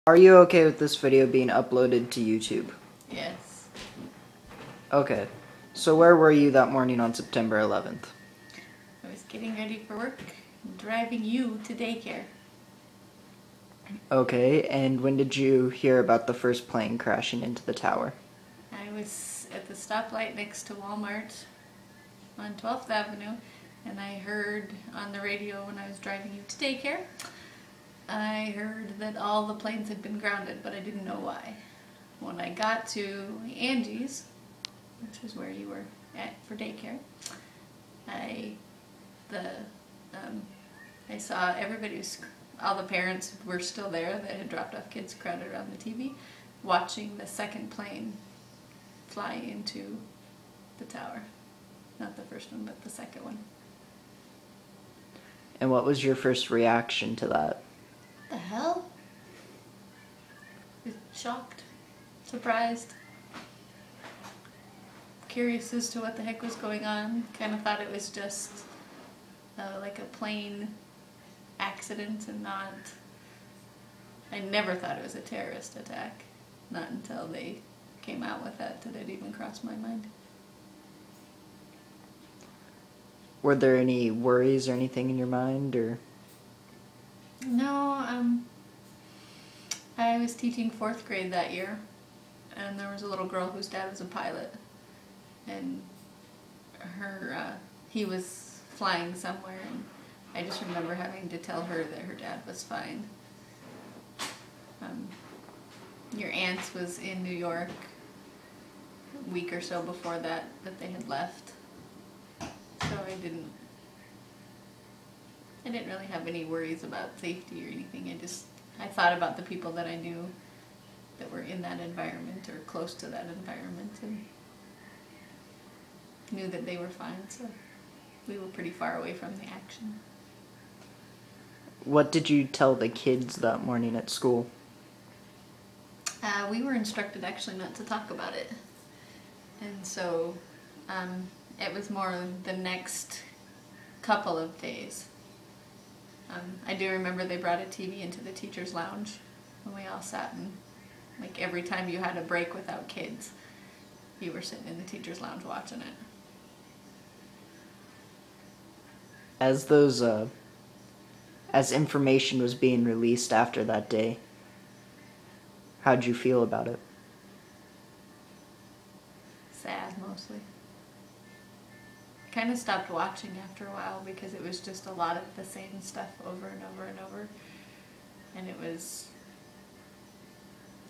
Are you okay with this video being uploaded to YouTube? Yes. Okay. So where were you that morning on September 11th? I was getting ready for work, driving you to daycare. Okay, and when did you hear about the first plane crashing into the tower? I was at the stoplight next to Walmart on 12th Avenue, and I heard on the radio when I was driving you to daycare, I heard that all the planes had been grounded, but I didn't know why. When I got to Angie's, which is where you were at for daycare, I saw all the parents were still there that had dropped off kids crowded around the TV, watching the second plane fly into the tower. Not the first one, but the second one. And what was your first reaction to that? The hell? Shocked, surprised, curious as to what the heck was going on. Kind of thought it was just like a plane accident and not... I never thought it was a terrorist attack. Not until they came out with that did it even cross my mind. Were there any worries or anything in your mind, or? No, I was teaching 4th grade that year, and there was a little girl whose dad was a pilot, and he was flying somewhere, and I just remember having to tell her that her dad was fine. Your aunt's was in New York a week or so before that they had left, so I didn't really have any worries about safety or anything. I thought about the people that I knew that were in that environment or close to that environment, and knew that they were fine, so we were pretty far away from the action. What did you tell the kids that morning at school? We were instructed actually not to talk about it, and so it was more the next couple of days. I do remember they brought a TV into the teacher's lounge when we all sat, and like every time you had a break without kids, you were sitting in the teacher's lounge watching it. As information was being released after that day, how'd you feel about it? Sad, mostly. Kind of stopped watching after a while because it was just a lot of the same stuff over and over and over, and it was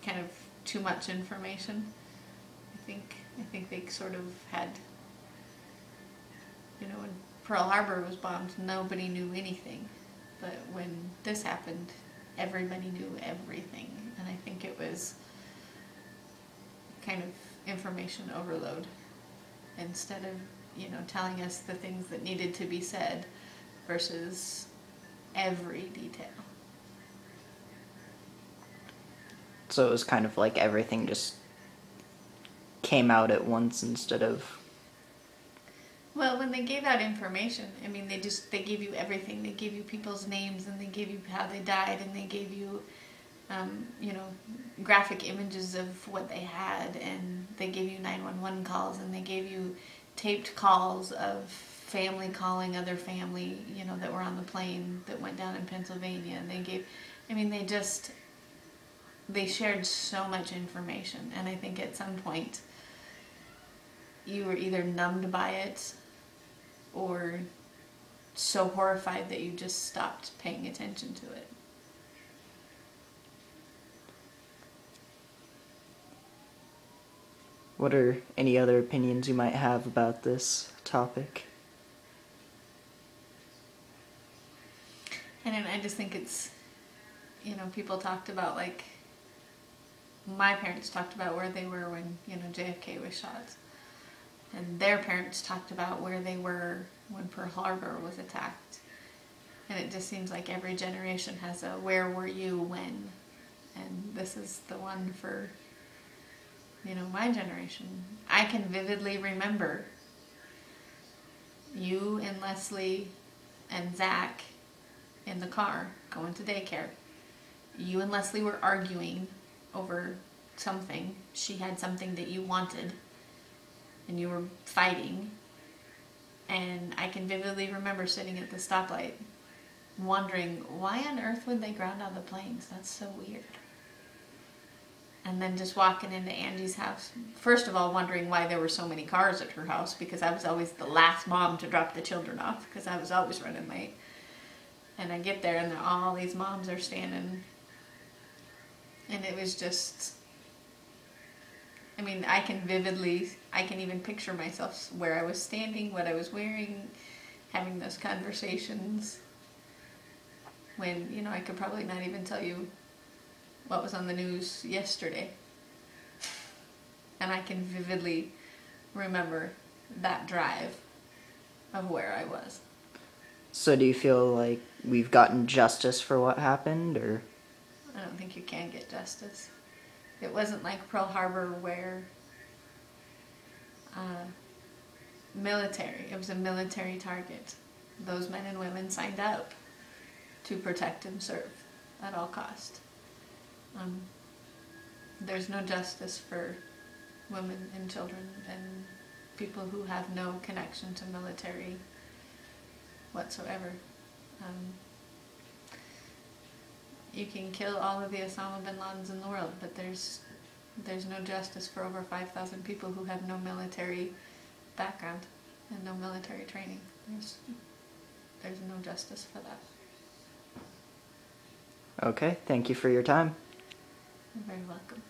kind of too much information. I think they sort of had, when Pearl Harbor was bombed, nobody knew anything, but when this happened, everybody knew everything, and I think it was kind of information overload. Instead of telling us the things that needed to be said versus every detail. So it was kind of like everything just came out at once instead of... Well, when they gave out information, I mean, they gave you everything. They gave you people's names, and they gave you how they died, and they gave you, graphic images of what they had, and they gave you 911 calls, and they gave you taped calls of family calling other family, that were on the plane that went down in Pennsylvania. And they shared so much information, and I think at some point you were either numbed by it or so horrified that you just stopped paying attention to it. What are any other opinions you might have about this topic? And I just think it's, people talked about, like, my parents talked about where they were when, JFK was shot. And their parents talked about where they were when Pearl Harbor was attacked. And it just seems like every generation has a where were you when? And this is the one for, my generation. I can vividly remember you and Leslie and Zach in the car going to daycare. you and Leslie were arguing over something. She had something that you wanted, and you were fighting. And I can vividly remember sitting at the stoplight wondering, why on earth would they ground out the planes? That's so weird. And then just walking into Angie's house, first of all wondering why there were so many cars at her house, because I was always the last mom to drop the children off, because I was always running late. And I get there and all these moms are standing, and it was just, I mean, I can even picture myself where I was standing, what I was wearing, having those conversations when, you know, I could probably not even tell you what was on the news yesterday. And I can vividly remember that drive of where I was. So do you feel like we've gotten justice for what happened, or? I don't think you can get justice. It wasn't like Pearl Harbor where it was a military target. Those men and women signed up to protect and serve at all cost. There's no justice for women and children and people who have no connection to military whatsoever. You can kill all of the Osama bin Ladens in the world, but there's no justice for over 5,000 people who have no military background and no military training. There's no justice for that. Okay, thank you for your time. You're very welcome.